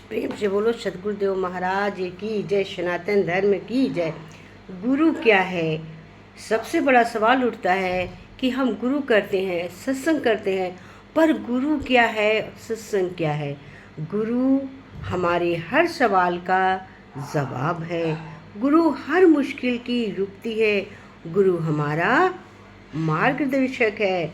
प्रेम से बोलो सतगुरुदेव महाराज की जय, सनातन धर्म की जय। गुरु क्या है? सबसे बड़ा सवाल उठता है कि हम गुरु करते हैं, सत्संग करते हैं, पर गुरु क्या है, सत्संग क्या है? गुरु हमारे हर सवाल का जवाब है। गुरु हर मुश्किल की रुकती है। गुरु हमारा मार्गदर्शक है।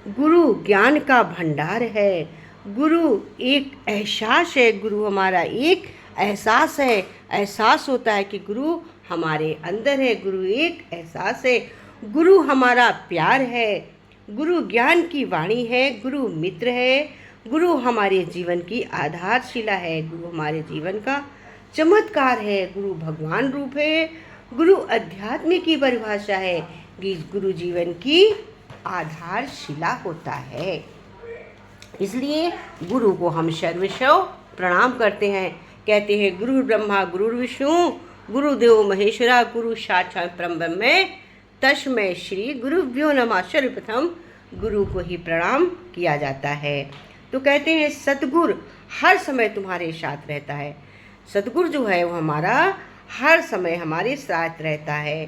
गुरु ज्ञान का भंडार है। गुरु एक एहसास है। गुरु हमारा एक एहसास है। एहसास होता है कि गुरु हमारे अंदर है। गुरु एक एहसास है। गुरु हमारा प्यार है। गुरु ज्ञान की वाणी है। गुरु मित्र है। गुरु हमारे जीवन की आधारशिला है। गुरु हमारे जीवन का चमत्कार है। गुरु भगवान रूप है। गुरु अध्यात्म की परिभाषा है कि गुरु जीवन की आधारशिला होता है। इसलिए गुरु को हम सर्वस्व प्रणाम करते हैं। कहते हैं गुरु ब्रह्मा गुरु विष्णु गुरुदेव महेश्वरा गुरु साक्षात् परम ब्रह्म तस्मै श्री गुरुभ्यो नमः। सर्वप्रथम गुरु को ही प्रणाम किया जाता है। तो कहते हैं सतगुरु हर समय तुम्हारे साथ रहता है। सतगुरु जो है वो हमारा हर समय हमारे साथ रहता है।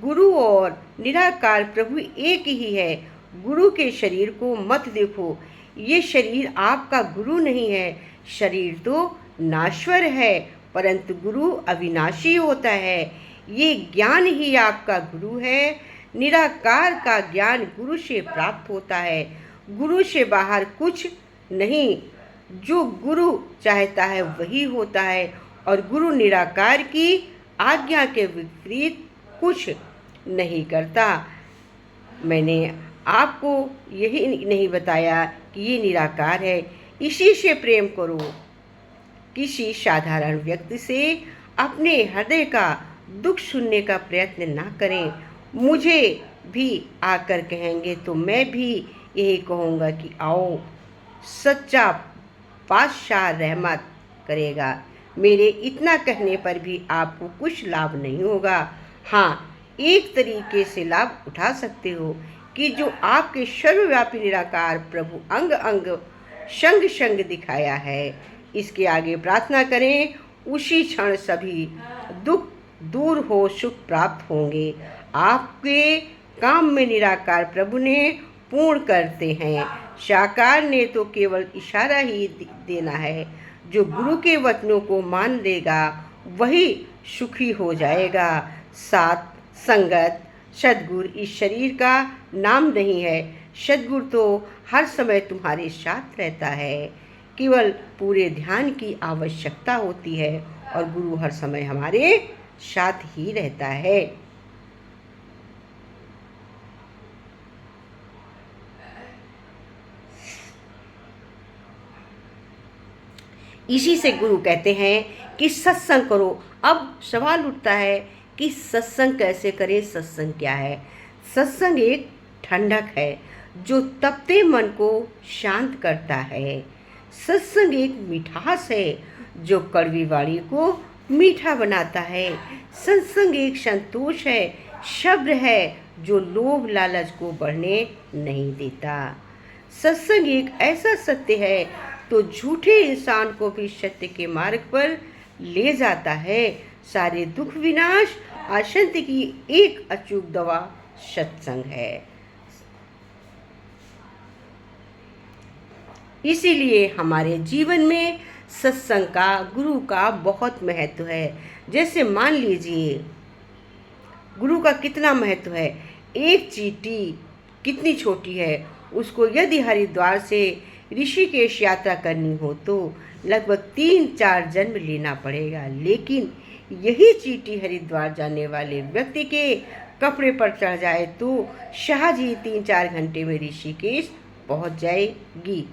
गुरु और निराकार प्रभु एक ही है। गुरु के शरीर को मत देखो, ये शरीर आपका गुरु नहीं है। शरीर तो नाश्वर है, परंतु गुरु अविनाशी होता है। ये ज्ञान ही आपका गुरु है। निराकार का ज्ञान गुरु से प्राप्त होता है। गुरु से बाहर कुछ नहीं। जो गुरु चाहता है वही होता है, और गुरु निराकार की आज्ञा के विपरीत कुछ नहीं करता। मैंने आपको यही नहीं बताया कि ये निराकार है। इसी से प्रेम करो। किसी साधारण व्यक्ति से अपने हृदय का दुख सुनने का प्रयत्न ना करें। मुझे भी आकर कहेंगे तो मैं भी यही कहूँगा कि आओ। सच्चा पातशाह रहमत करेगा। मेरे इतना कहने पर भी आपको कुछ लाभ नहीं होगा। हाँ, एक तरीके से लाभ उठा सकते हो कि जो आपके सर्वव्यापी निराकार प्रभु अंग अंग संग संग दिखाया है। इसके आगे प्रार्थना करें, उसी क्षण सभी दुख दूर हो, सुख प्राप्त होंगे। आपके काम में निराकार प्रभु ने पूर्ण करते हैं। साकार ने तो केवल इशारा ही देना है। जो गुरु के वचनों को मान लेगा वही सुखी हो जाएगा। साथ संगत सद्गुरु इस शरीर का नाम नहीं है। सद्गुरु तो हर समय तुम्हारे साथ रहता है। केवल पूरे ध्यान की आवश्यकता होती है, और गुरु हर समय हमारे साथ ही रहता है। इसी से गुरु कहते हैं कि सत्संग करो। अब सवाल उठता है कि सत्संग कैसे करें, सत्संग क्या है? सत्संग एक ठंडक है जो तपते मन को शांत करता है। सत्संग एक मिठास है जो कड़वी वाणी को मीठा बनाता है। सत्संग एक संतोष है, शब्द है जो लोभ लालच को बढ़ने नहीं देता। सत्संग एक ऐसा सत्य है तो झूठे इंसान को भी सत्य के मार्ग पर ले जाता है। सारे दुख विनाश अशांति की एक अचूक दवा सत्संग है। इसीलिए हमारे जीवन में सत्संग का, गुरु का बहुत महत्व है। जैसे मान लीजिए गुरु का कितना महत्व है। एक चींटी कितनी छोटी है, उसको यदि हरिद्वार से ऋषिकेश यात्रा करनी हो तो लगभग 3-4 जन्म लेना पड़ेगा। लेकिन यही चींटी हरिद्वार जाने वाले व्यक्ति के कपड़े पर चढ़ जाए तो शाह जी 3-4 घंटे में ऋषिकेश पहुंच जाएगी।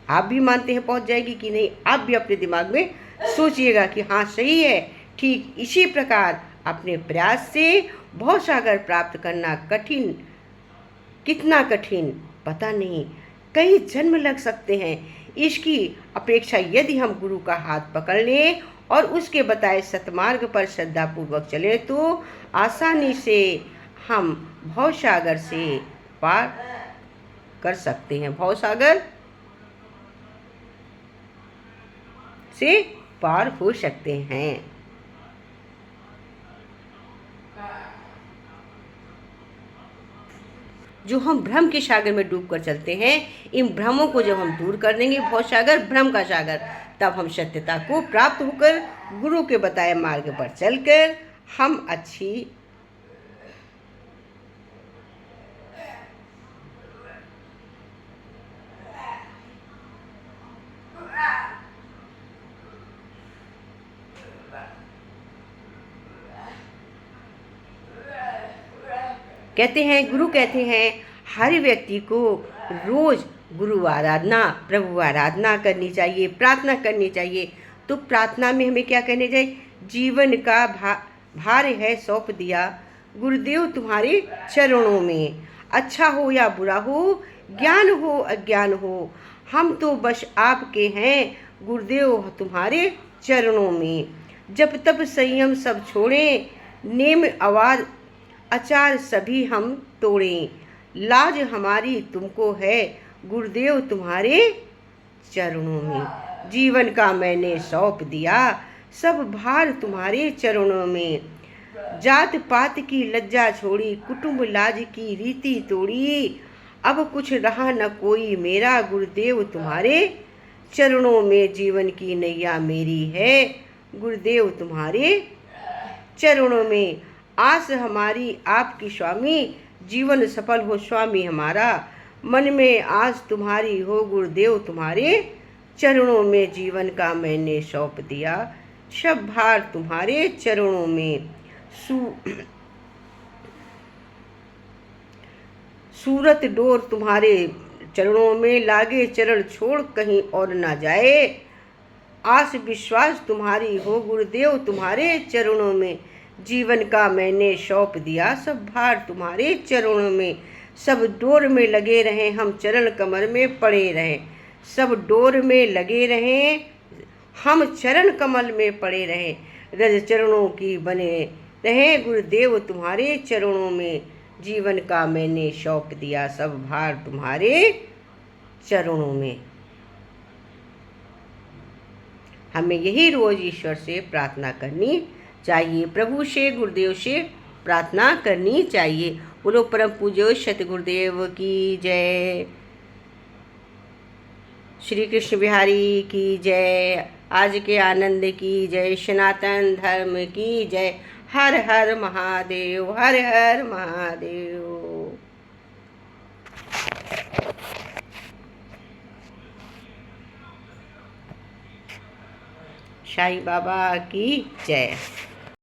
आप भी मानते हैं पहुंच जाएगी कि नहीं? आप भी अपने दिमाग में सोचिएगा कि हाँ सही है। ठीक इसी प्रकार अपने प्रयास से भवसागर प्राप्त करना कठिन, कितना कठिन पता नहीं, कई जन्म लग सकते हैं। इसकी अपेक्षा यदि हम गुरु का हाथ पकड़ लें और उसके बताए सतमार्ग पर श्रद्धापूर्वक चले तो आसानी से हम भवसागर से पार कर सकते हैं। भवसागर से पार हो सकते हैं। जो हम भ्रम के सागर में डूब कर चलते हैं, इन भ्रमों को जब हम दूर कर देंगे, भव सागर भ्रम का सागर, तब हम सत्यता को प्राप्त होकर गुरु के बताए मार्ग पर चलकर हम अच्छी कहते हैं, गुरु कहते हैं हर व्यक्ति को रोज गुरु आराधना, प्रभु आराधना करनी चाहिए, प्रार्थना करनी चाहिए। तो प्रार्थना में हमें क्या करने चाहिए? जीवन का भार है सौंप दिया गुरुदेव तुम्हारे चरणों में। अच्छा हो या बुरा हो, ज्ञान हो अज्ञान हो, हम तो बस आपके हैं गुरुदेव तुम्हारे चरणों में। जब तब संयम सब छोड़ें, नेम आवाज आचार सभी हम तोड़ें। लाज हमारी तुमको है गुरुदेव तुम्हारे चरणों में। जीवन का मैंने सौंप दिया सब भार तुम्हारे चरणों में। जात पात की लज्जा छोड़ी, कुटुंब लाज की रीति तोड़ी, अब कुछ रहा न कोई मेरा गुरुदेव तुम्हारे चरणों में। जीवन की नैया मेरी है गुरुदेव तुम्हारे चरणों में। आस हमारी आपकी स्वामी, जीवन सफल हो स्वामी हमारा। मन में आस तुम्हारी हो गुरुदेव तुम्हारे चरणों में। जीवन का मैंने सौंप दिया सब भार तुम्हारे चरणों में। सूरत डोर तुम्हारे चरणों में, लागे चरण छोड़ कहीं और ना जाए। आस विश्वास तुम्हारी हो गुरुदेव तुम्हारे चरणों में। जीवन का मैंने सौंप दिया सब भार तुम्हारे चरणों में। सब डोर में लगे रहें हम चरण कमर में पड़े रहें। सब डोर में लगे रहें हम चरण कमल में पड़े रहें। रज चरणों की बने रहें गुरुदेव तुम्हारे चरणों में। जीवन का मैंने सौंप दिया सब भार तुम्हारे चरणों में। हमें यही रोज ईश्वर से प्रार्थना करनी चाहिए, प्रभु से गुरुदेव से प्रार्थना करनी चाहिए। बोलो परम पूज्य सत गुरुदेव की जय। श्री कृष्ण बिहारी की जय। आज के आनंद की जय। सनातन धर्म की जय। हर हर महादेव, हर हर महादेव। साईं बाबा की जय।